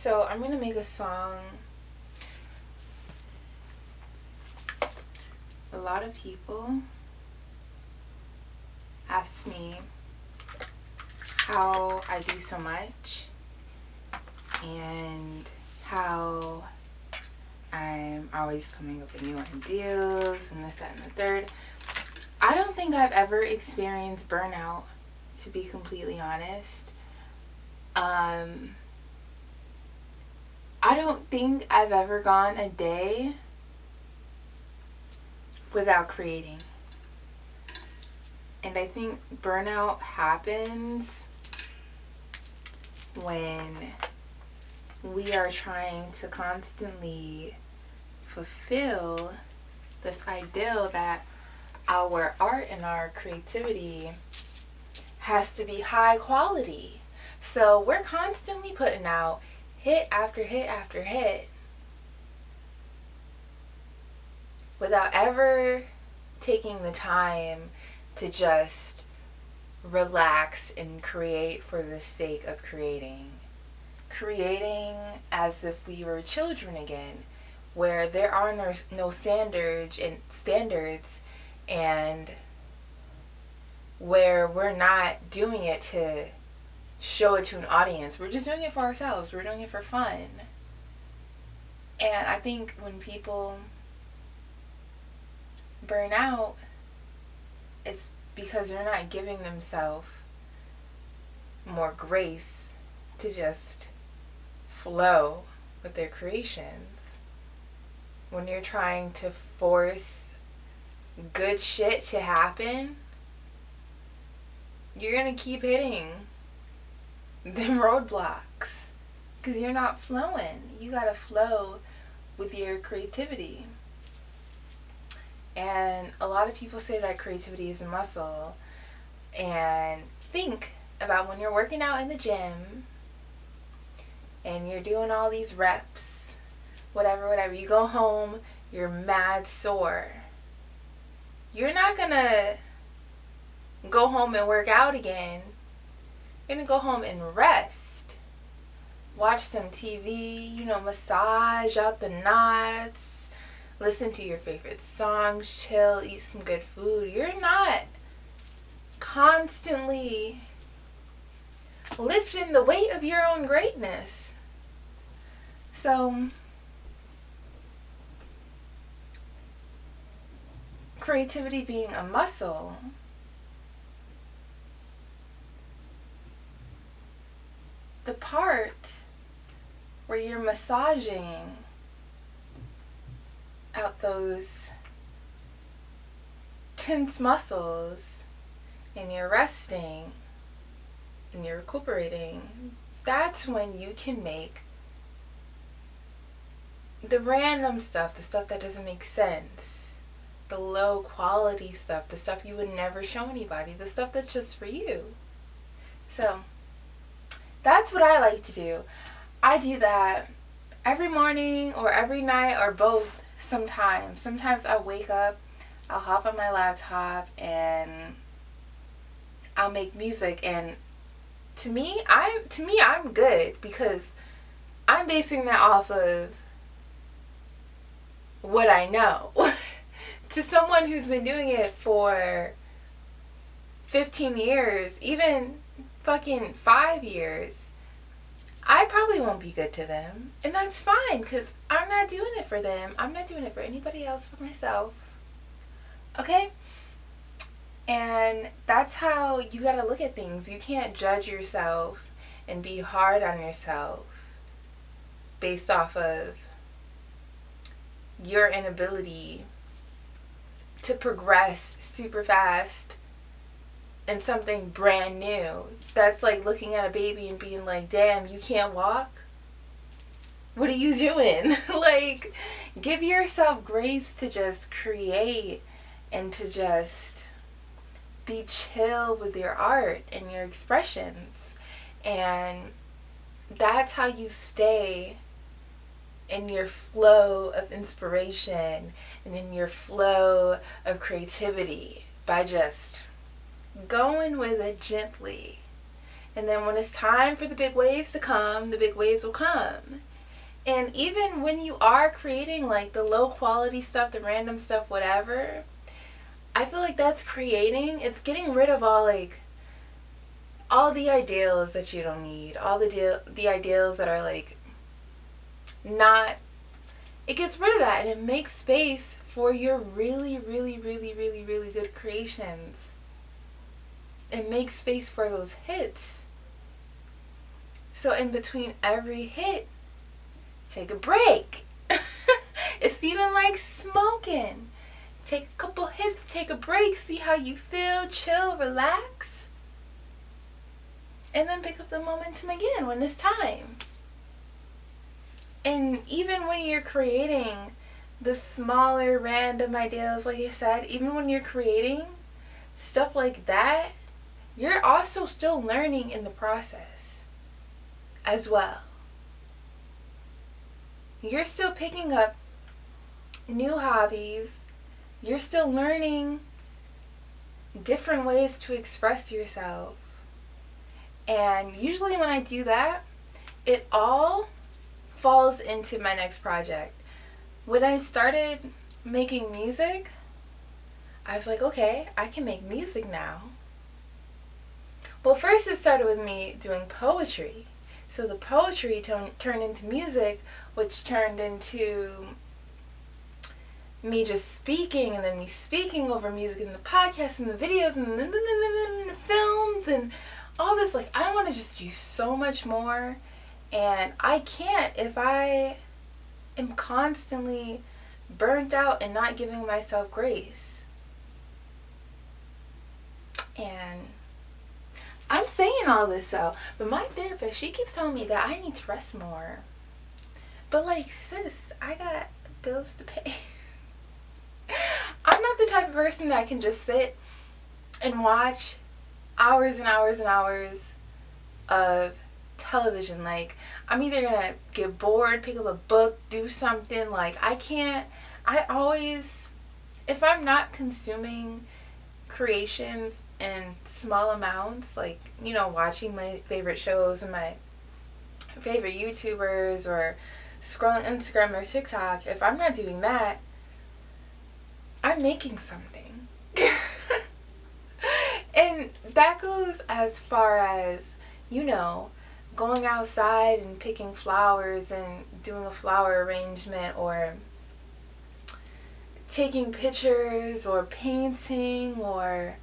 So I'm gonna make a song. A lot of people ask me how I do so much and how I'm always coming up with new ideas and this, that, and the third. I don't think I've ever experienced burnout, to be completely honest. I don't think I've ever gone a day without creating. And I think burnout happens when we are trying to constantly fulfill this ideal that our art and our creativity has to be high quality. So we're constantly putting out hit after hit after hit without ever taking the time to just relax and create for the sake of creating. Creating as if we were children again, where there are no standards and where we're not doing it to show it to an audience. We're just doing it for ourselves. We're doing it for fun. And I think when people burn out, it's because they're not giving themselves more grace to just flow with their creations. When you're trying to force good shit to happen, you're gonna keep hitting them roadblocks because you're not flowing. You gotta flow with your creativity. And a lot of people say that creativity is a muscle. And think about when you're working out in the gym and you're doing all these reps, whatever. You go home, you're mad sore. You're not gonna go home and work out again. You're gonna go home and rest. Watch some TV, massage out the knots, listen to your favorite songs, chill, eat some good food. You're not constantly lifting the weight of your own greatness. So, creativity being a muscle, the part where you're massaging out those tense muscles and you're resting and you're recuperating, that's when you can make the random stuff, the stuff that doesn't make sense, the low quality stuff, the stuff you would never show anybody, the stuff that's just for you. So that's what I like to do. I do that every morning or every night or both sometimes. Sometimes I wake up, I'll hop on my laptop and I'll make music, and to me I'm good because I'm basing that off of what I know. To someone who's been doing it for 15 years, even fucking 5 years, I probably won't be good to them. And that's fine because I'm not doing it for them. I'm not doing it for anybody else but myself. Okay? And that's how you gotta look at things. You can't judge yourself and be hard on yourself based off of your inability to progress super fast in something brand new. That's like looking at a baby and being like, damn, you can't walk? What are you doing? Like, give yourself grace to just create and to just be chill with your art and your expressions. And that's how you stay in your flow of inspiration and in your flow of creativity, by just going with it gently And then when it's time for the big waves to come, the big waves will come. And even when you are creating like the low quality stuff, the random stuff, whatever, I feel like that's creating, it's getting rid of all the ideals that you don't need, all the ideals that are like not, it gets rid of that and it makes space for your really, really, really, really, really good creations. It makes space for those hits. So in between every hit, take a break. It's even like smoking. Take a couple hits, take a break, see how you feel, chill, relax. And then pick up the momentum again when it's time. And even when you're creating the smaller random ideas, like I said, even when you're creating stuff like that, you're also still learning in the process as well. You're still picking up new hobbies. You're still learning different ways to express yourself. And usually when I do that, it all falls into my next project. When I started making music, I was like, okay, I can make music now. Well, first it started with me doing poetry. So the poetry turned into music, which turned into me just speaking, and then me speaking over music in the podcast and the videos and the films and all this. Like, I want to just do so much more, and I can't if I am constantly burnt out and not giving myself grace. And I'm saying all this though, but my therapist, she keeps telling me that I need to rest more. But like, sis, I got bills to pay. I'm not the type of person that can just sit and watch hours and hours and hours of television. Like, I'm either gonna get bored, pick up a book, do something. Like, I always, if I'm not consuming creations in small amounts, like, you know, watching my favorite shows and my favorite YouTubers or scrolling Instagram or TikTok, if I'm not doing that, I'm making something. And that goes as far as, you know, going outside and picking flowers and doing a flower arrangement, or taking pictures, or painting, or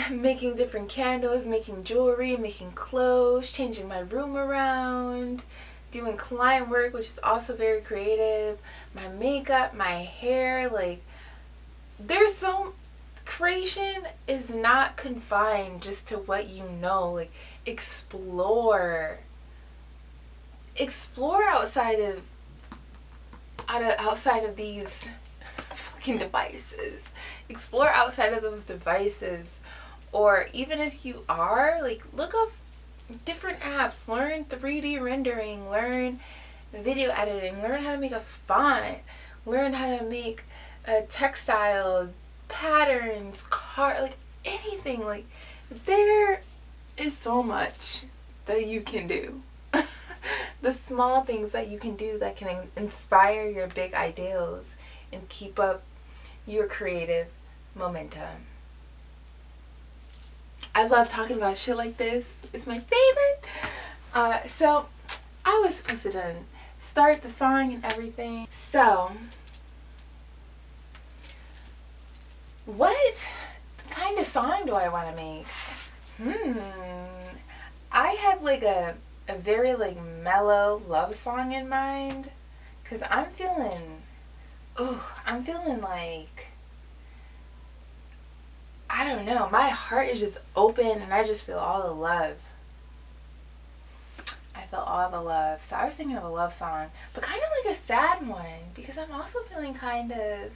making different candles, making jewelry, making clothes, changing my room around, doing client work, which is also very creative, my makeup, my hair. Like, there's so, creation is not confined just to what you know. Like, explore outside of these fucking devices. Explore outside of those devices. Or even if you are, like, look up different apps, learn 3D rendering, learn video editing, learn how to make a font, learn how to make a textile, patterns, like anything. Like, there is so much that you can do. The small things that you can do that can inspire your big ideals and keep up your creative momentum. I love talking about shit like this. It's my favorite. So I was supposed to start the song and everything. So what kind of song do I want to make? I have like a very like mellow love song in mind, because I'm feeling like, I don't know, my heart is just open and I just feel all the love. I feel all the love. So I was thinking of a love song, but kind of like a sad one, because I'm also feeling kind of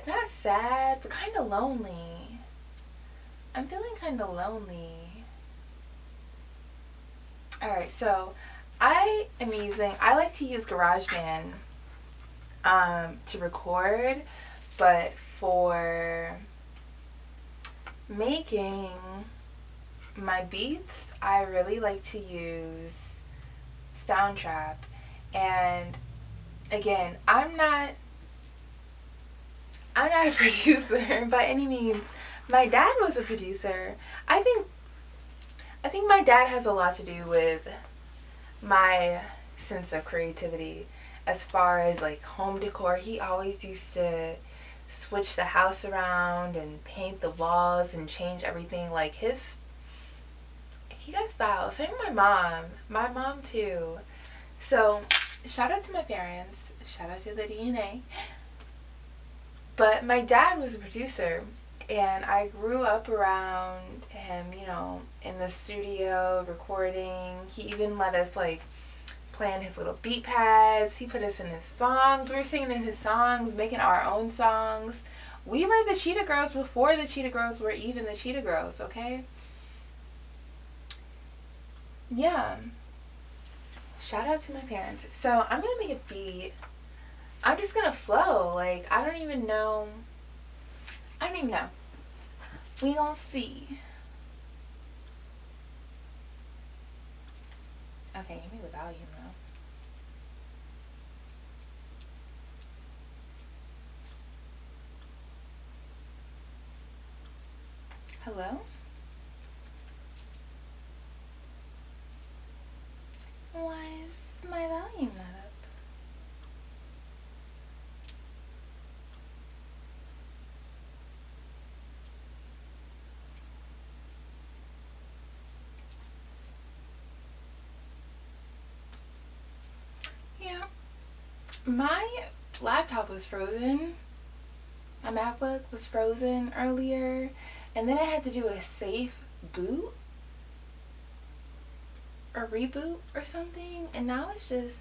not sad, but kind of lonely. I'm feeling kind of lonely. Alright, so I like to use GarageBand to record, but for making my beats, I really like to use Soundtrap. And again, I'm not a producer by any means. My dad was a producer. I think my dad has a lot to do with my sense of creativity as far as like home decor. He always used to switch the house around and paint the walls and change everything. Like he got style. Same with my mom too. So shout out to my parents, shout out to the DNA. But my dad was a producer, and I grew up around him, in the studio recording. He even let us like play in his little beat pads. He put us in his songs. We were singing in his songs, making our own songs. We were the Cheetah Girls before the Cheetah Girls were even the Cheetah Girls, okay? Yeah. Shout out to my parents. So I'm going to make a beat. I'm just going to flow. Like, I don't even know. We gonna see. Okay, give me the volume though. Hello? Why is my volume not up? Yeah. My laptop was frozen. My MacBook was frozen earlier. And then I had to do a safe boot. Or reboot or something. And now it's just...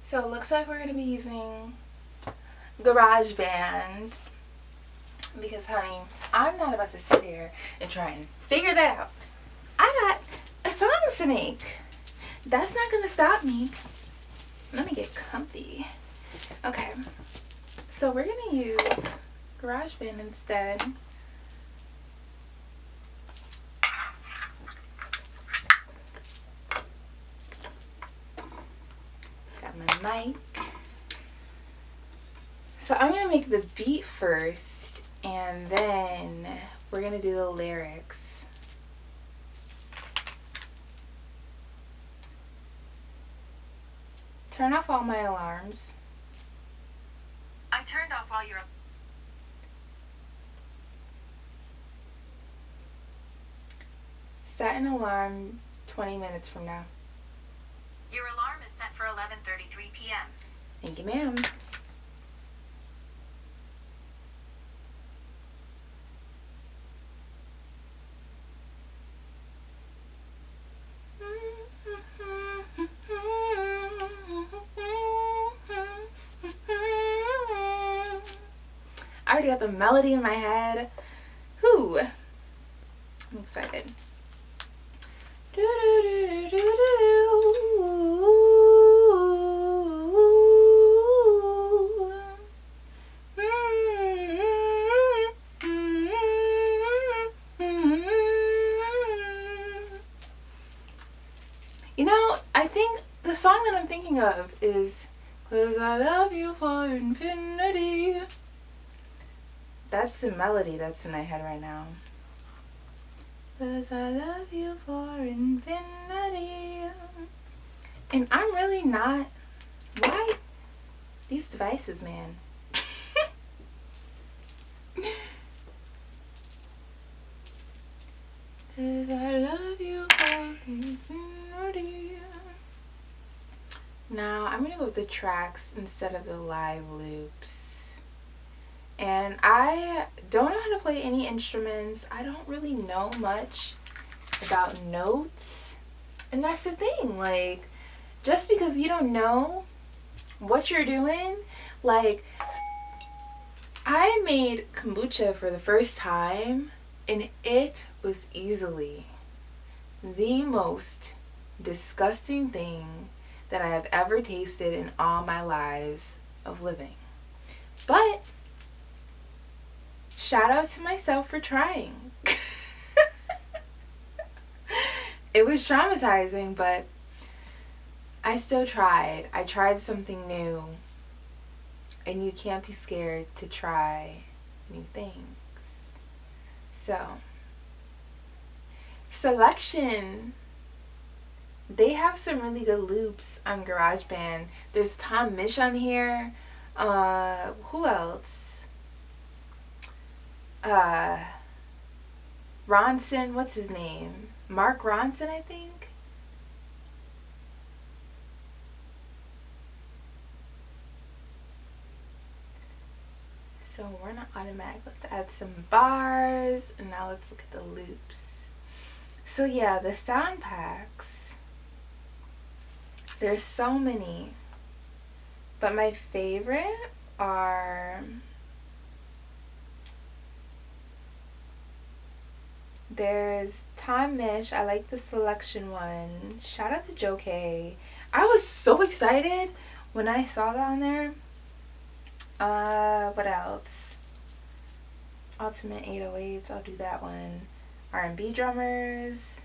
So it looks like we're going to be using GarageBand. Because, honey, I'm not about to sit here and try and figure that out. I got songs to make. That's not going to stop me. Let me get comfy. Okay. So we're going to use GarageBand instead. Got my mic. So I'm going to make the beat first, and then we're going to do the lyrics. Turn off all my alarms. I turned off all your... Set an alarm 20 minutes from now. Your alarm is set for 11:33 p.m. Thank you, ma'am. I already got the melody in my head. Whew. I'm excited. I think the song that I'm thinking of is 'Cause I Love You for Infinity. That's the melody that's in my head right now. 'Cause I love you for infinity. And I'm really not. Why? These devices, man. 'Cause I love you for infinity. Now, I'm going to go with the tracks instead of the live loops. And I don't know how to play any instruments. I don't really know much about notes. And that's the thing. Like, just because you don't know what you're doing, like, I made kombucha for the first time, and it was easily the most disgusting thing that I have ever tasted in all my lives of living. But shout out to myself for trying. It was traumatizing, but I still tried. I tried something new. And you can't be scared to try new things. So, Selection. They have some really good loops on GarageBand. There's Tom Misch on here. Who else? Ronson, what's his name? Mark Ronson, I think. So we're not automatic. Let's add some bars. And now let's look at the loops. So yeah, the sound packs. There's so many. But my favorite are... There's Tom Misch. I like the Selection one. Shout out to Joe K. I was so excited when I saw that on there. What else? Ultimate 808s. I'll do that one. R&B drummers.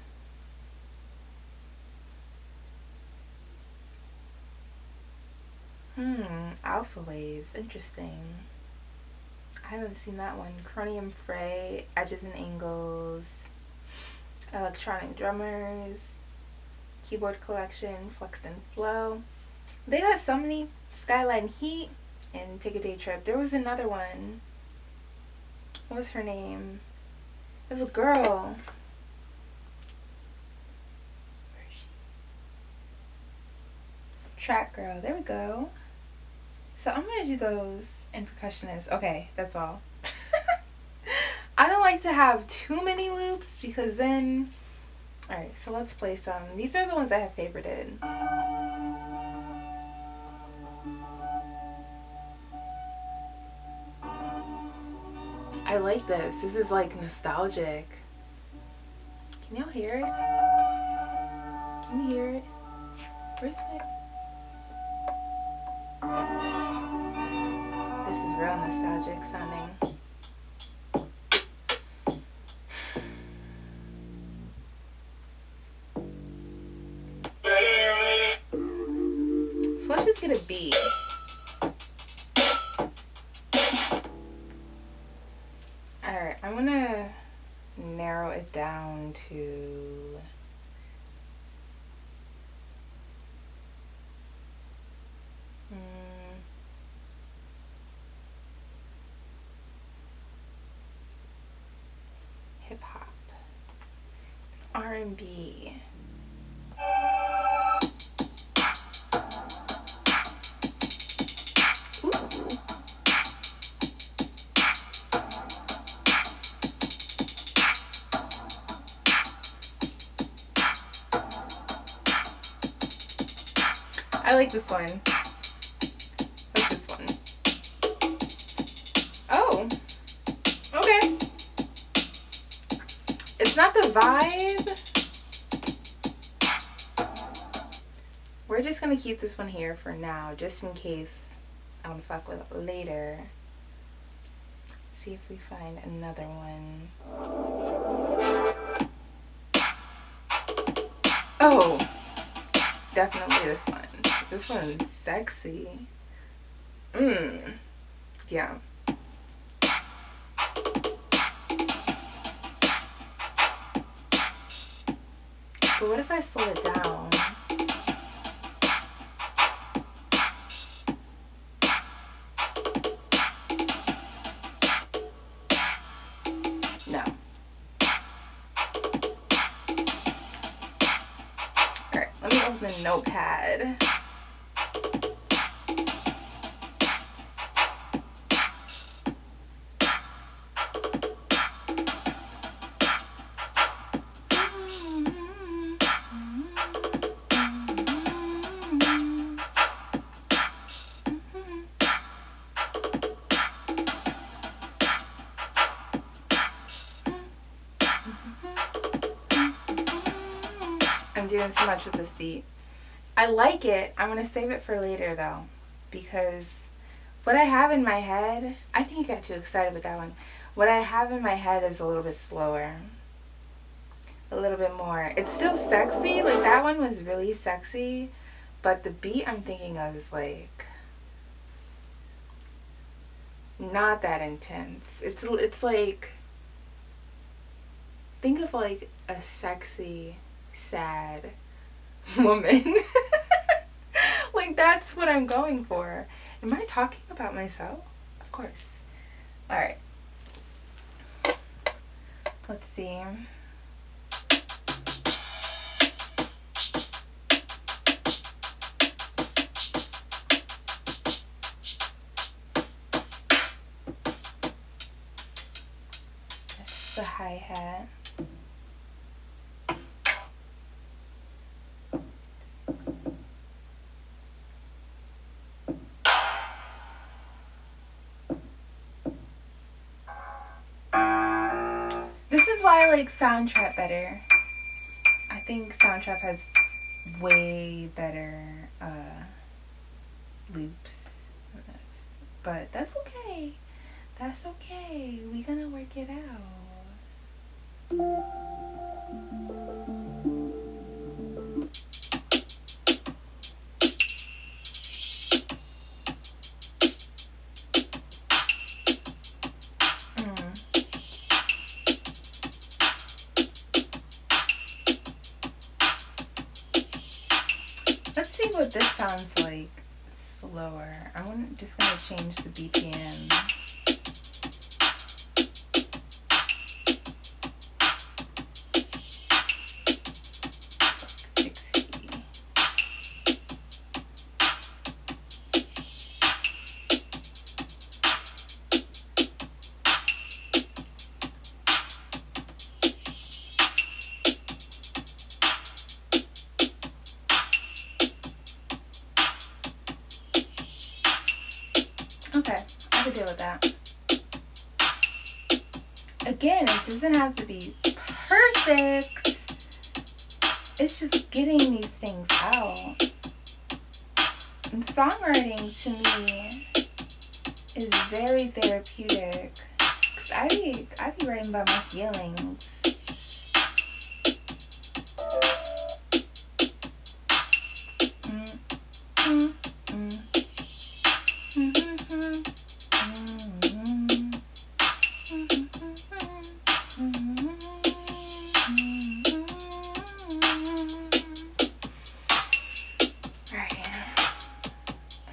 Alpha Waves. Interesting. I haven't seen that one. Chromium Fray, Edges and Angles, Electronic Drummers, Keyboard Collection, Flex and Flow. They got so many. Skyline Heat and Take a Day Trip. There was another one. What was her name? It was a girl. Where is she? Track Girl. There we go. So I'm going to do those in percussionist. Okay, that's all. I don't like to have too many loops because then... Alright, so let's play some. These are the ones I have favorited. I like this. This is like nostalgic. Can y'all hear it? Can you hear it? Where's my... This is real nostalgic sounding. So let's just get a beat. Alright, I'm gonna narrow it down to... hip-hop, R&B. Ooh. I like this one. What's this one? Oh, okay. It's not the vibe. We're just gonna keep this one here for now, just in case I wanna fuck with it later. See if we find another one. Oh, definitely this one. This one's sexy. Yeah. But what if I slow it down? No. Alright, let me open the notepad. I'm doing too much with this beat. I like it. I'm going to save it for later though, because what I have in my head, I think you got too excited with that one. What I have in my head is a little bit slower. A little bit more. It's still sexy. Like, that one was really sexy. But the beat I'm thinking of is, like, not that intense. It's like, think of, like, a sexy, sad woman. Like, that's what I'm going for. Am I talking about myself? Of course. Alright. Let's see. That's the hi-hat. This is why I like Soundtrap better. I think Soundtrap has way better loops than this. But that's okay. That's okay. We're gonna work it out. Let's see what this sounds like slower. I'm just gonna change the BPM. Okay, I can deal with that. Again, it doesn't have to be perfect. It's just getting these things out. And songwriting to me is very therapeutic. Cause I be writing about my feelings.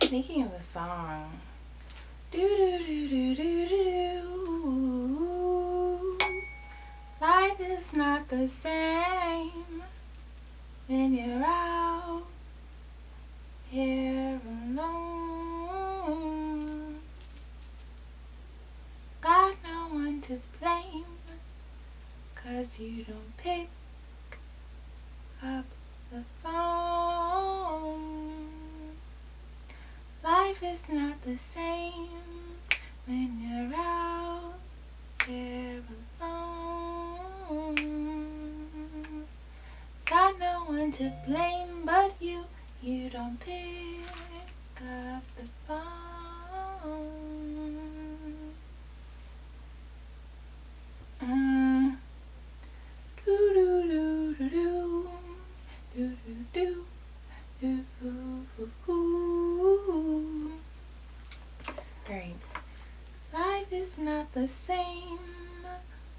Thinking of the song. Do do do do do do do. Life is not the same when you're out here alone. Got no one to blame, 'cause you don't pick up the phone. Life is not the same when you're out there alone. Got no one to blame but you. You don't pick up the phone. Do do do do do do do do do do. Great. Life is not the same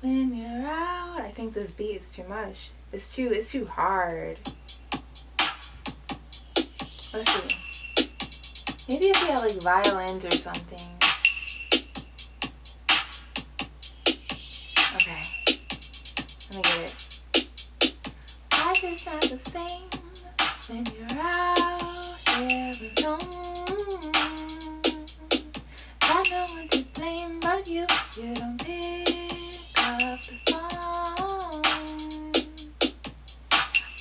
when you're out. I think this beat is too much. It's too hard. Let's see. Maybe if we had like violins or something. Okay. Let me get it. Life is not the same when you're out there alone. Got no one to blame but you. You don't pick up the phone.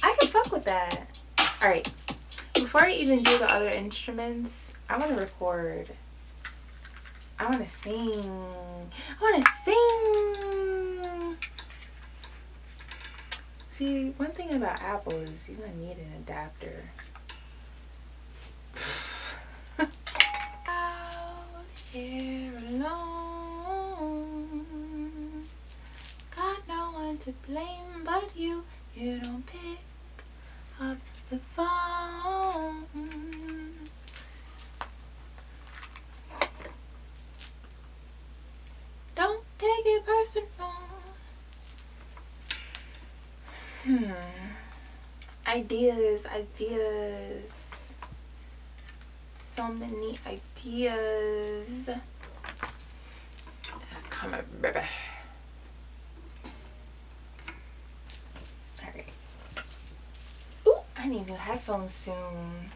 I can fuck with that. Alright. Before I even do the other instruments, I want to record. I want to sing. I want to sing. See, one thing about Apple is you're going to need an adapter. Out here alone. to blame but you. You don't pick up the phone. Don't take it personal. Ideas. So many ideas. Come on, baby. Alright. Ooh, I need new headphones soon.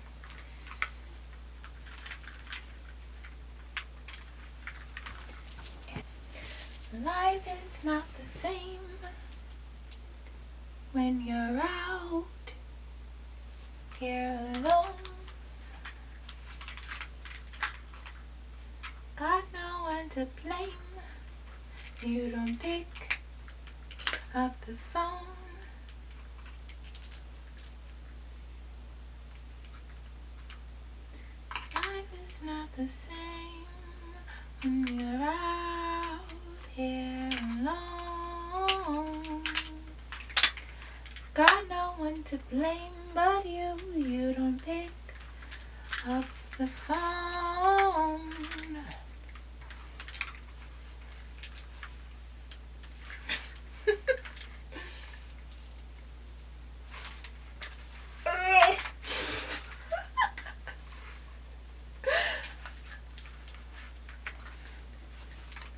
Life is not the same when you're out here alone. Got no one to blame. You don't pick up the phone. Life is not the same when you're out here alone. Got no one to blame but you. You don't pick up the phone.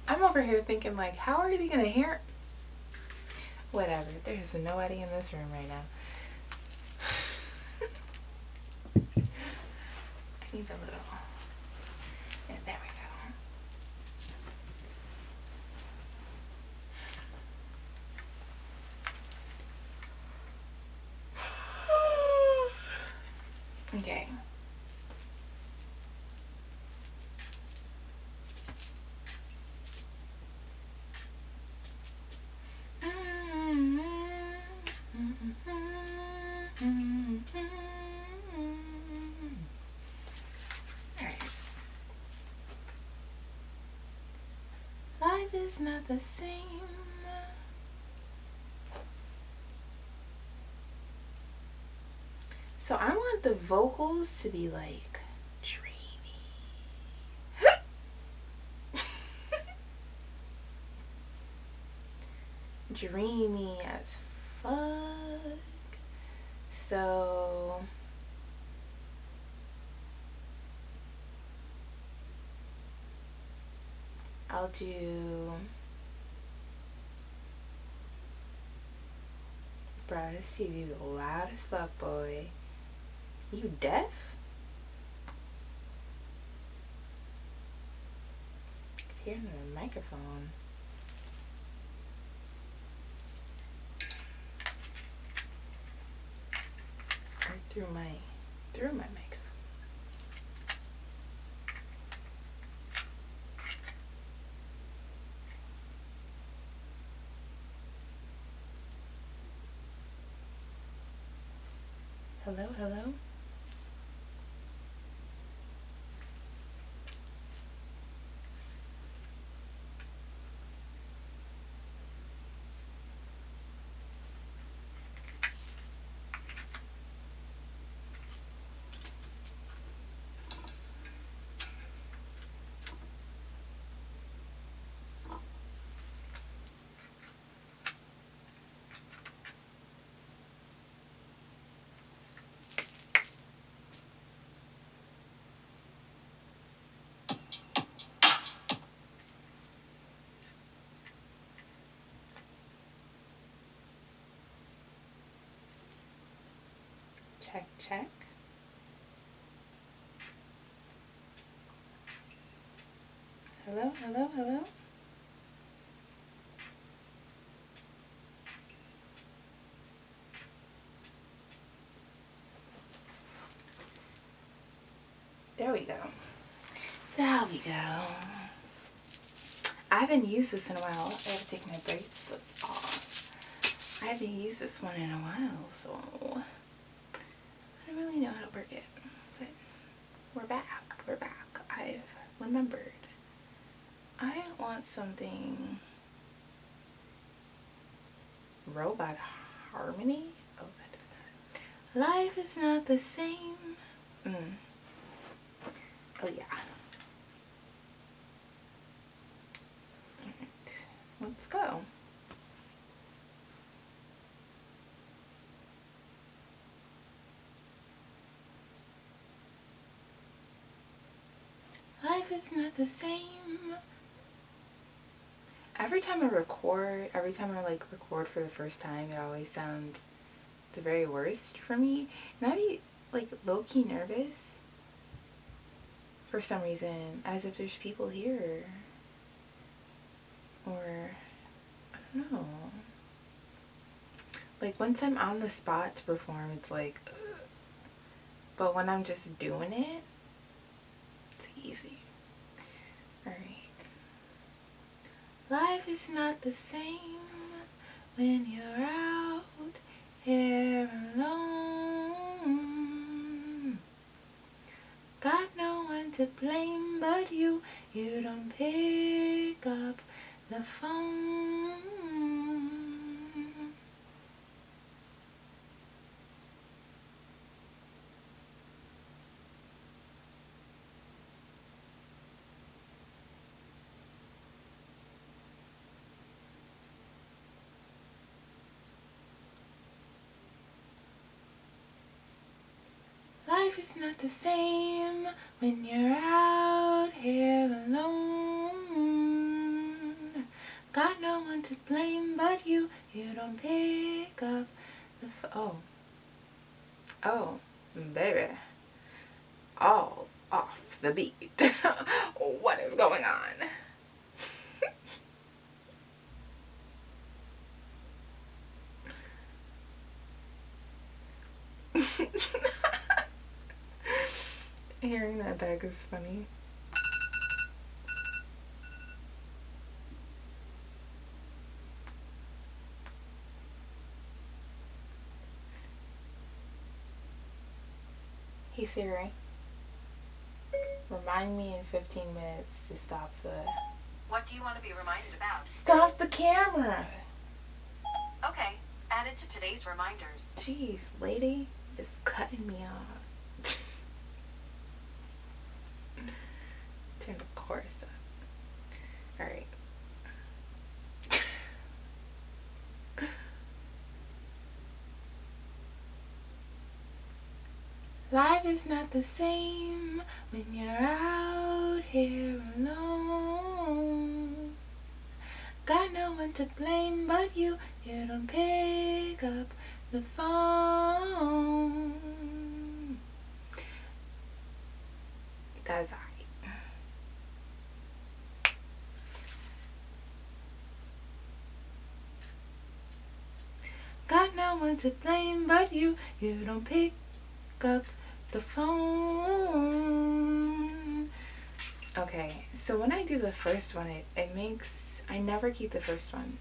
I'm over here thinking, like, how are they gonna hear? Whatever. There's nobody in this room right now. I need a little. Yeah, there we go. Okay. Alright. Life is not the same. So I want the vocals to be like dreamy. Dreamy as fuck. So I'll do, bro, this TV's loud as fuck, boy. You deaf? I can hear it in the microphone. Or through my microphone. Hello, hello? Check, check. Hello, hello, hello? There we go. There we go. I haven't used this in a while. I have to take my bracelets off. I haven't used this one in a while, so I don't really know how to work it. But we're back. We're back. I've remembered. I want something Robot Harmony? Oh, that is not. Life is not the same. Oh, yeah. Alright. Let's go. Life is not the same. Every time I record for the first time, it always sounds the very worst for me. And I'd be like low-key nervous for some reason, as if there's people here. Or, I don't know. Like, once I'm on the spot to perform, it's like, ugh. But when I'm just doing it, it's easy. Alright. Life is not the same when you're out here alone. Got no one to blame but you. You don't pick up the phone. Life is not the same when you're out here alone. Got no one to blame but you. You don't pick up the phone. Oh, baby. All off the beat. What is going on? Hearing that back is funny. Hey Siri, remind me in 15 minutes to stop the... What do you want to be reminded about? Stop the camera! Okay, add it to today's reminders. Jeez, lady, it's cutting me off. Turn the chorus up. Alright. Life is not the same when you're out here alone. Got no one to blame but you. You don't pick up the phone. That's alright. Got no one to blame but you. You don't pick up the phone. Okay, so when I do the first one, it makes... I never keep the first one.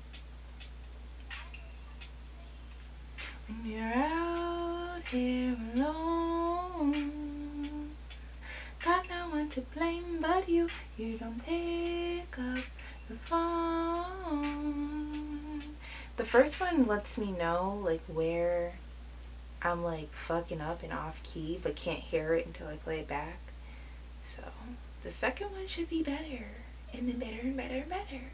When you're out here alone, got no one to blame but you. You don't pick up the phone. The first one lets me know like where I'm like fucking up and off key, but can't hear it until I play it back. So the second one should be better, and then better and better and better.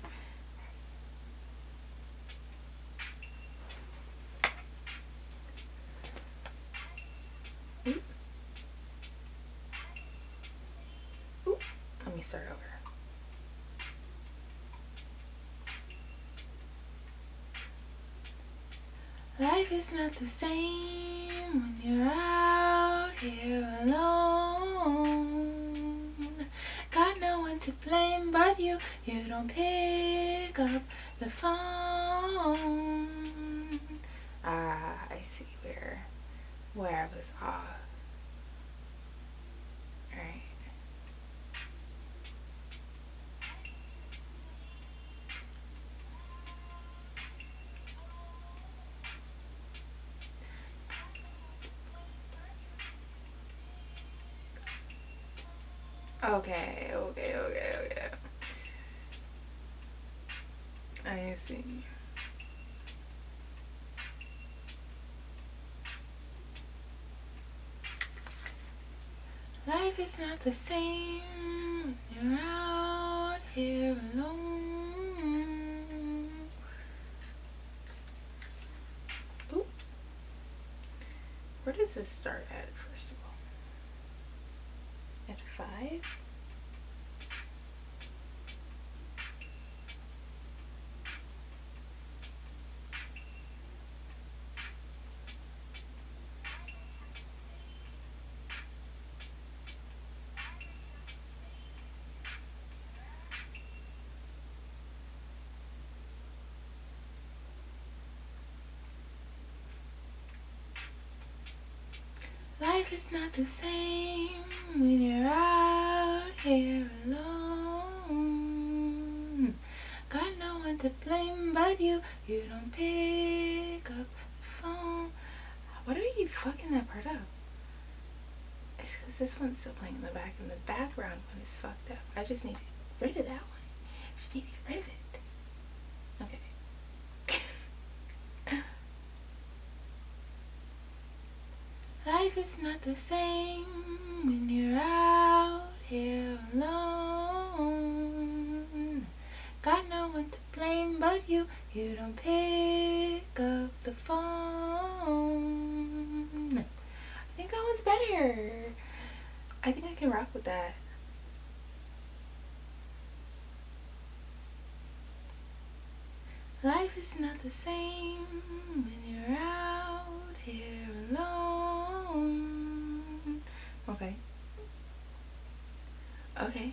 Oop. Oop. Let me start over. Life is not the same when you're out here alone. Got no one to blame but you. You don't pick up the phone. Ah, I see where I was off. Alright. Okay. I see. not the same when you're out here alone. Ooh. Where does this start at, first of all? At 5? Life is not the same when you're out here alone. Got no one to blame but you. You don't pick up the phone. Why do I keep fucking that part up? It's because this one's still playing in the back, and the background one is fucked up. I just need to get rid of that one. I just need to get rid of it. Okay. Life is not the same when you're out here alone. Got no one to blame but you. You don't pick up the phone. I think that one's better. I think I can rock with that. Life is not the same when you're out here alone. Okay. Okay.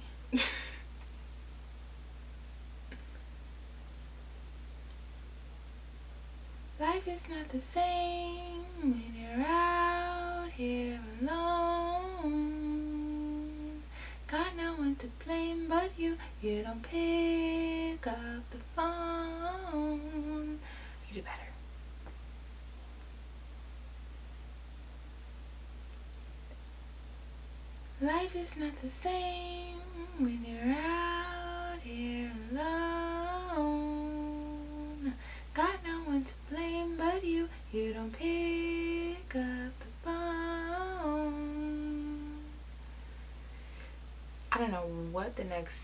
Life is not the same when you're out here alone. Got no one to blame but you. You don't pick up the phone. You do better. Life is not the same when you're out here alone. Got no one to blame but you. You don't pick up the phone. I don't know what the next...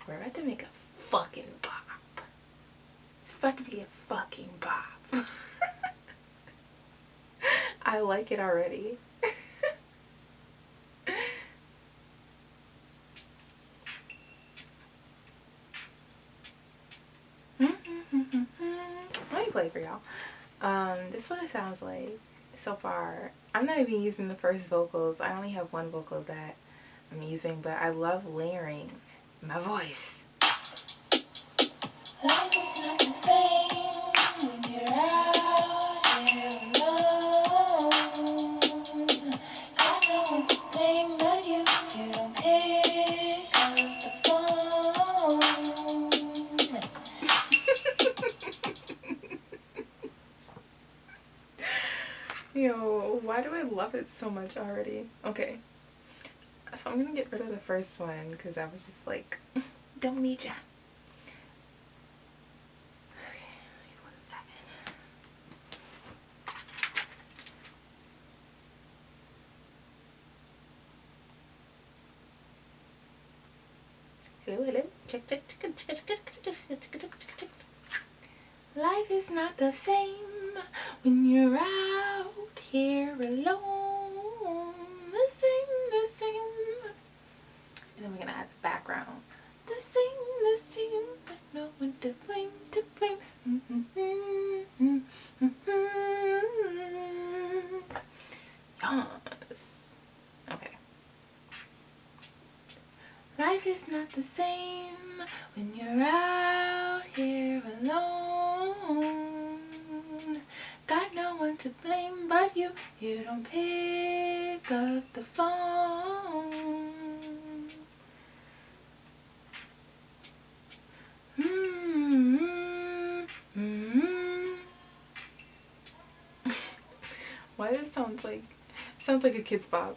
We're about to make a fucking bop. It's about to be a fucking bop. I like it already. Let me play for y'all. This is what it sounds like so far. I'm not even using the first vocals. I only have one vocal that I'm using, but I love layering my voice. Life is not the same when you're out here alone. Got no one to blame but you. You don't pick up the phone. Yo, why do I love it so much already? Okay. So I'm gonna get rid of the first one because I was just like, don't need ya. Okay, let me put this back in. Hello, hello. Check, check, check, check, check, check, check, check, check. Life is not the same when you're out here alone. The same, the same. And then we're gonna add the background. The same, but no one to blame, to blame. Yes. Okay. Life is not the same when you're out here alone. Got no one to blame but you. You don't pick up the phone. Why does it sound like a kid's bop?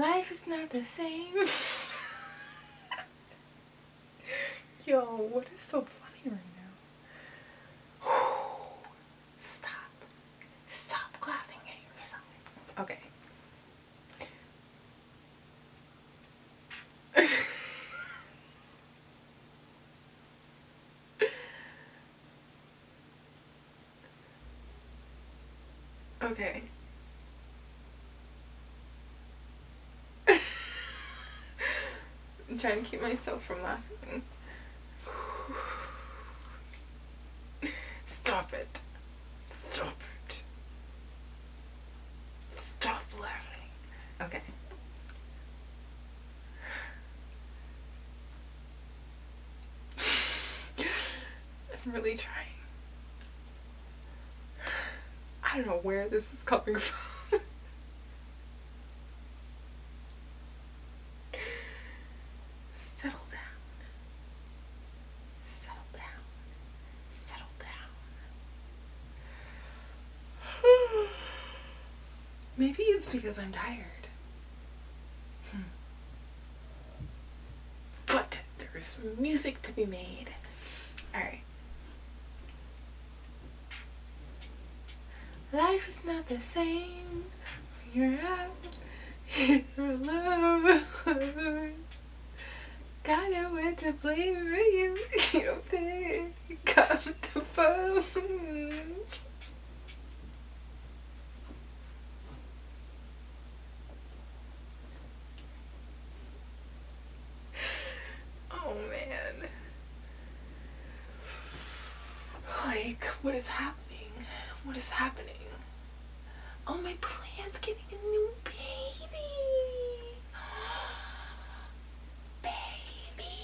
Life is not the same. Yo, what is so funny right now? Stop laughing at yourself. Okay. Okay. I'm trying to keep myself from laughing. Stop it. Stop it. Stop laughing. Okay. I'm really trying. I don't know where this is coming from. Settle down. Settle down. Settle down. Maybe it's because I'm tired. But there's music to be made. Alright. Life is not the same when you're out here alone. Got nowhere to blame for you. You don't pick up the phone. Oh man. Like, what is happening? What is happening? Oh, my plant's getting a new baby. Baby.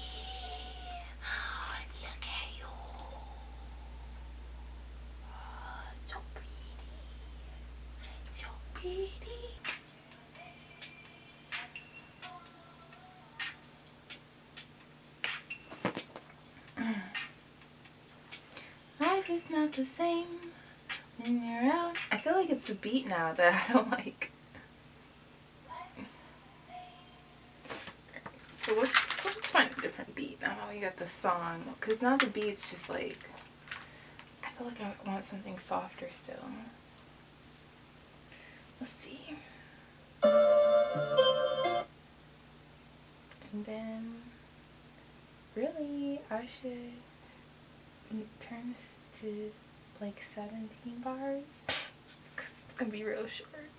Look at you. So pretty. So pretty. Life is not the same when you're out. I feel like it's the beat now that I don't like. So let's find a different beat now that we got the song. Because now the beat's just like, I feel like I want something softer still. Let's see. And then, really, I should turn this to like 17 bars. It's gonna be real short.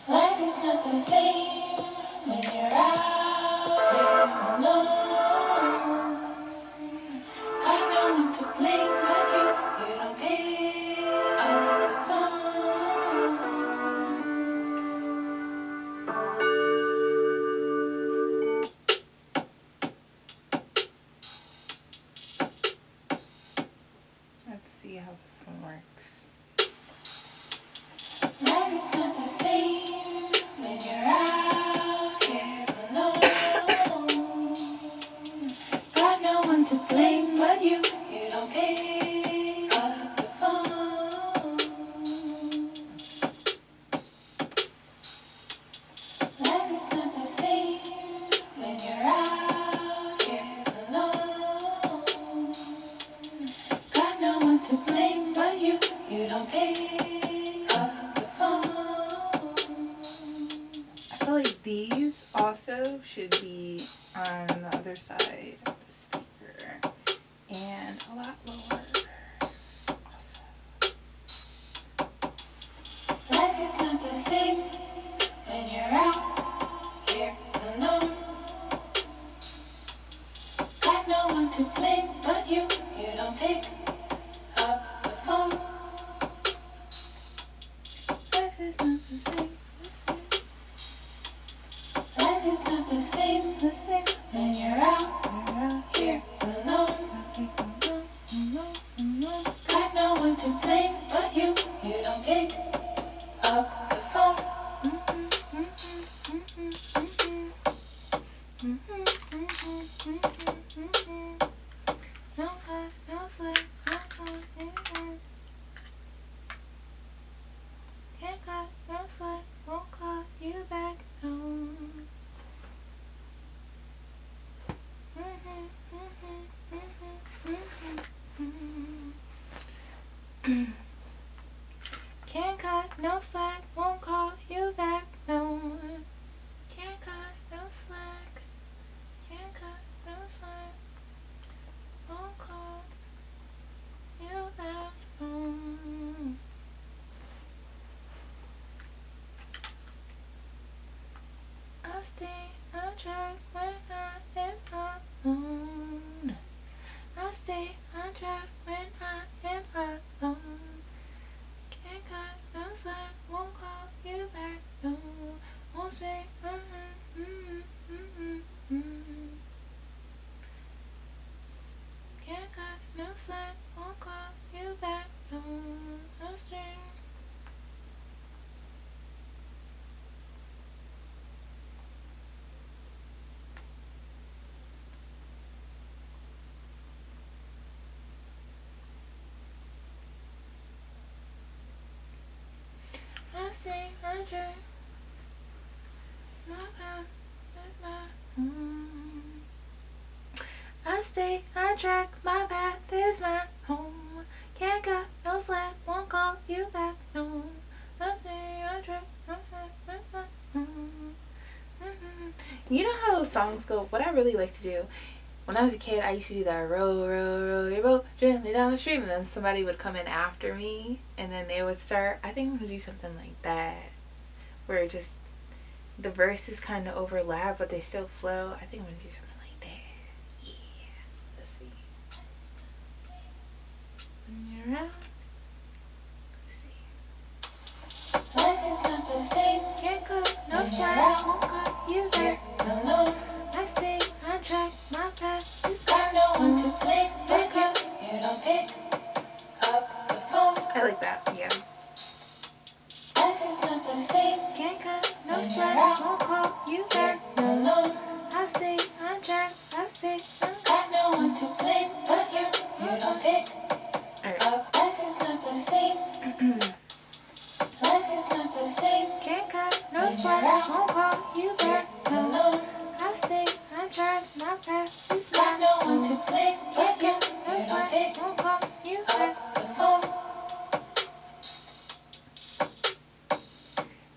Life is not the same when you're out here alone. Got no one to blame but you. You don't pick up the phone. Let's see how this one works. Life is not the same when you're out here alone. Got no one to blame but you. You don't pick up the phone. Life is not the same when you're out here alone. Got no one to blame but you. You don't pick up the phone. I feel like these also should be on the other side of the speaker and a lot lower also. Life is not the same when you're out here alone. Got no one to blame but you. You don't pick up the phone. Life is not the same. Life is not the same when you're out here alone. Got no one to blame but you. You don't pick No cut, no slip, no cut, can't cut, no slip, won't call you back, no. Can't cut, no slack, won't call you back, no. Can't cut, no slack, can't cut, no slack, won't call you back, no. I stay on track when I am alone. I stay on track when I am alone. Can't cut, no slack, won't call you back, no. Won't stay, Can't cut, no slack, won't call you back, no. No string. I stay on track. I stay on track, my path is my home. Can't cut, no slack, won't call you back, no. I stay on track, my path is my home. You know how those songs go? What I really like to do, when I was a kid, I used to do that row, row, row your boat gently down the stream, and then somebody would come in after me, and then they would start. I think I'm gonna do something like that, where it just the verses kind of overlap, but they still flow. I think I'm gonna do something like that. Yeah. Let's see. When you're out. Let's see. Life is not the same. Can't cut, no slack, won't cut you back. Alone. I stay on track, my path is got no one to blame. Wake up, you don't pick up the phone. I like that, yeah. Life is not the same. Can't cut, no slack, won't call you back. Alone. I stay on track, I stay on track. Got no one to blame but you don't pick up. Life is not the same. Life is not the same. Can't cut, no slack, won't call you back. Alone. I stay on track, my path is got no one to blame but you don't pick won't call you back. The phone.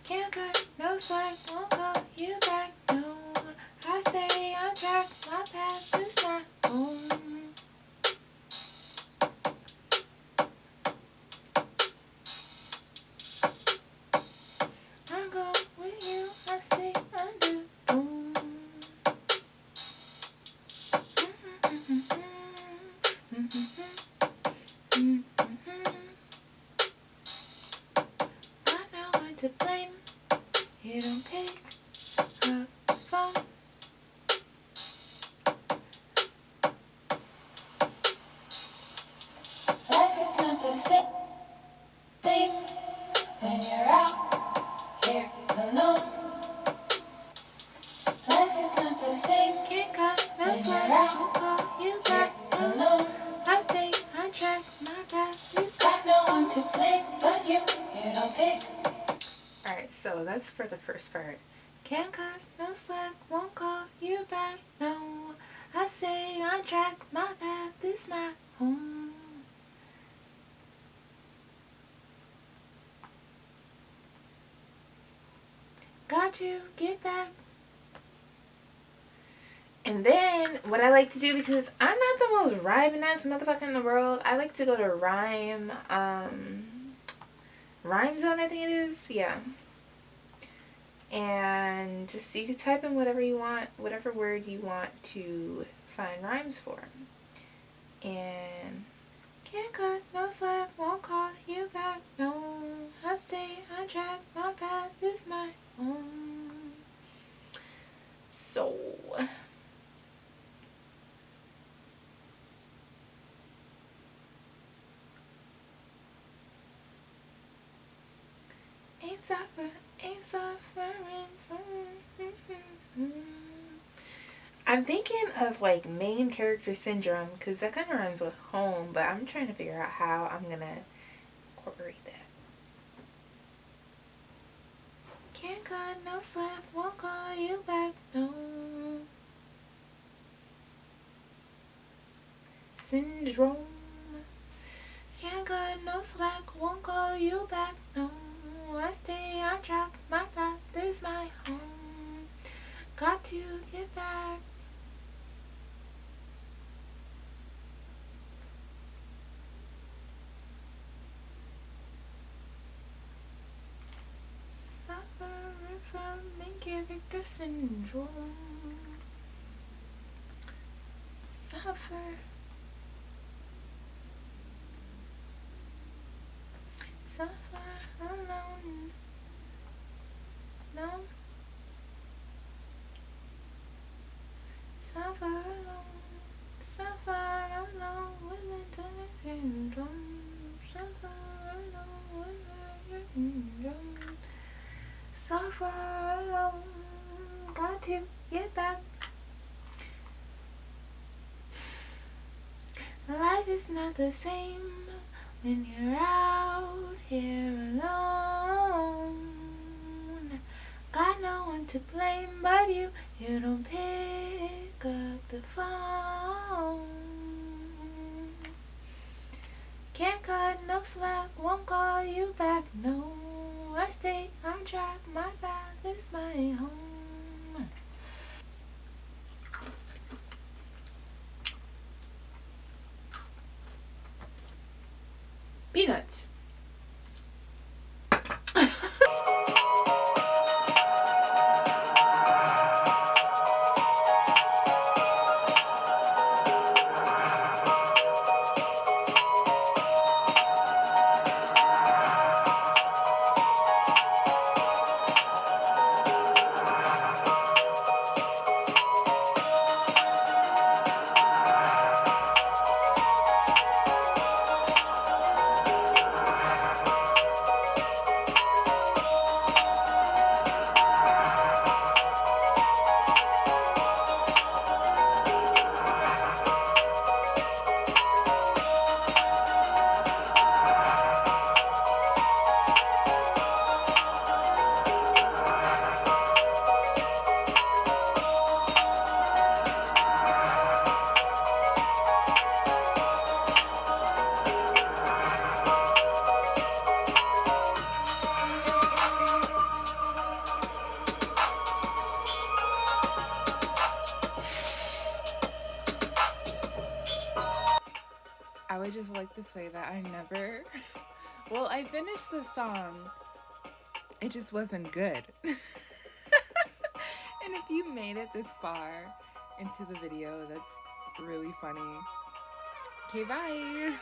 Can't cut, no slack, won't call you back, no. I stay on track, my path is my home. I'm going with you, I stay under home. I know when to blame. You don't pick up the phone. Life is not the same when you're out here alone. Life is not the same. Can't cut, no slack, won't call you back alone. I stay on track, my path is got no one to blame but you don't pick. Alright, so that's for the first part. Can't cut, no slack, won't call you back, no. I stay on track, my path is my home. Got to get back. And then, what I like to do, because I'm not the most rhyming ass motherfucker in the world, I like to go to Rhyme Zone, I think it is, yeah. And just, you can type in whatever you want, whatever word you want to find rhymes for. And can't cut, no slack, won't call you back, no. I stay on track, my path is my home. So ain't suffering. I'm thinking of like main character syndrome because that kind of runs with home, but I'm trying to figure out how I'm gonna incorporate that. Can't cut, no slack, won't call you back, no. Syndrome. Can't cut, no slack, won't call you back, no. I stay on track, my path is my home. Got to get back. Suffering from main character syndrome. Suffer. Suffer alone. No. Suffer alone. Suffer alone with mental syndrome. Suffer alone with mental syndrome. Suffer alone. Got to get back. Life is not the same when you're out here alone. Got no one to blame but you. You don't pick up the phone. Can't cut, no slack, won't call you back, no. I stay on track, my path is my home. Peanuts. I would just like to say that I never. Well, I finished the song. It just wasn't good. And if you made it this far into the video, that's really funny. Okay, bye.